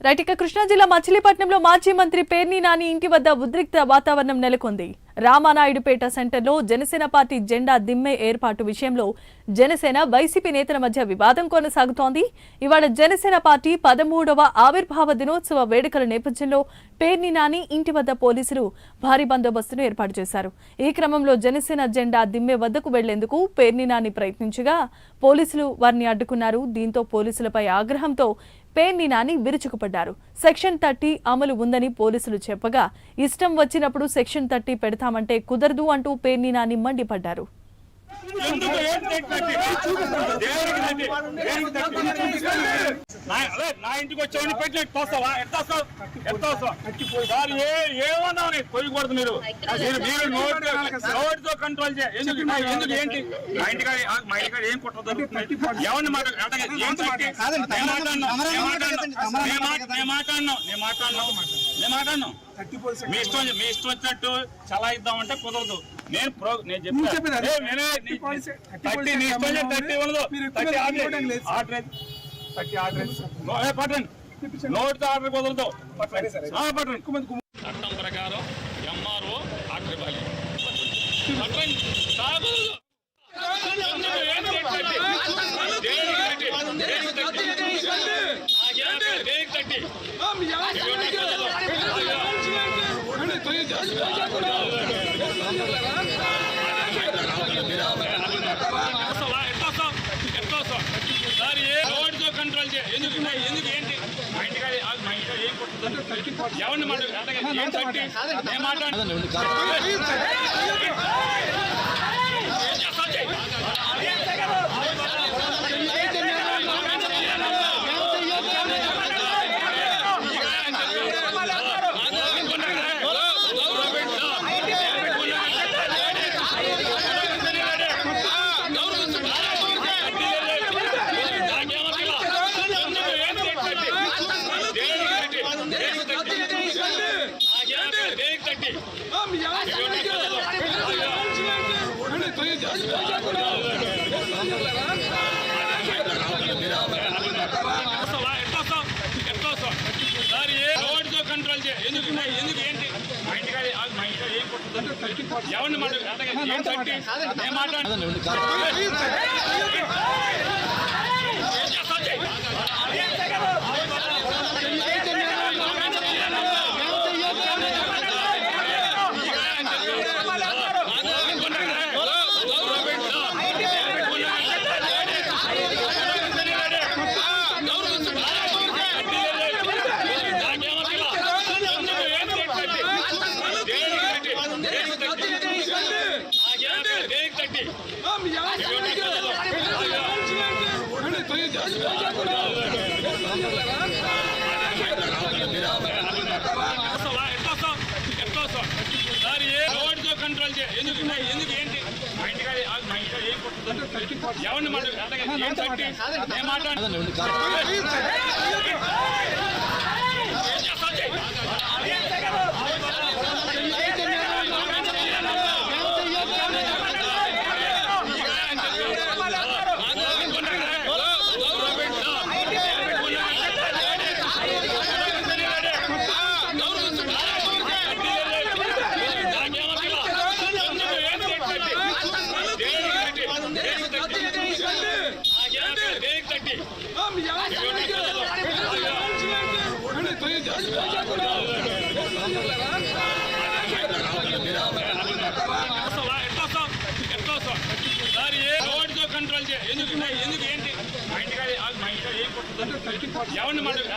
Right ఇక కృష్ణా జిల్లా మచిలీపట్నంలో మాజీ మంత్రి పేర్ని నాని ఇంటి వద్ద ఉద్రిక్త వాతావరణం నెలకొంది. రామానాయుడుపేట సెంటర్లో జనసేన పార్టీ జెండా దిమ్మె ఏర్పాటు విషయంలో జనసేన వైసీపీ నేతల మధ్య వివాదం కొనసాగుతోంది. ఇవాళ జనసేన పార్టీ 13వ ఆవిర్భావ దినోత్సవ వేడుకల నేపథ్యంలో పేర్ని నాని ఇంటి వద్ద పోలీసులు భారీ బందోబస్తును ఏర్పాటు చేశారు. ఈ క్రమంలో జనసేన జెండా దిమ్మె వద్దకు వెళ్లేందుకు పేర్ని నాని ప్రయత్నించగా పోలీసులు వారిని అడ్డుకున్నారు. దీంతో పోలీసులపై ఆగ్రహంతో పేర్ని నాని విరుచుకుపడ్డారు. సెక్షన్ 30 అమలు ఉందని పోలీసులు చెప్పగా ఇష్టం వచ్చినప్పుడు సెక్షన్ 30 పెడతామంటే కుదరదు అంటూ పేర్ని నాని మండిపడ్డారు. నా ఇంటికి వచ్చి పెట్టినట్టు తోస్తావా? ఏమన్నా పోయకూడదు. మీరు నోటితో కంట్రోల్ చేయాలి. ఎందుకు ఏంటి మా ఇంటికాడ ఏం కుట్ర జరుగుతుంది? ఎవరిని మాట్లాడినాం మీ ఇష్టం వచ్చినట్టు చాలా ఇద్దామంటే కుదరదు. నేను చెప్పాను నోటితో ఆర్డర్ కుదరదు. చట్టం ప్రకారం ఎంఆర్ఓ ఆర్డర్ ఇవ్వాలి. కంట్రోల్ చేయాలి. ఎందుకు ఏంటి మా ఇంటికాడ ఏం కుట్ర ఎవరిని మాట్లాడాలి? కంట్రోల్ చేయాలి. ఎందుకు ఏంటి మా ఇంటికాడ ఏం కుట్ర ఎవరిని మాట్లాడాలి? నోటితో కంట్రోల్ చేయాలి. ఎందుకు ఏంటి మా ఇంటికాడ ఏం కుట్ర ఎవరిని మాట్లాడాలి? నోటితో కంట్రోల్ చేయాలి. ఎందుకు ఏంటి మా ఇంటికాడ ఏం కుట్ర ఎవరిని మాట్లాడాలి?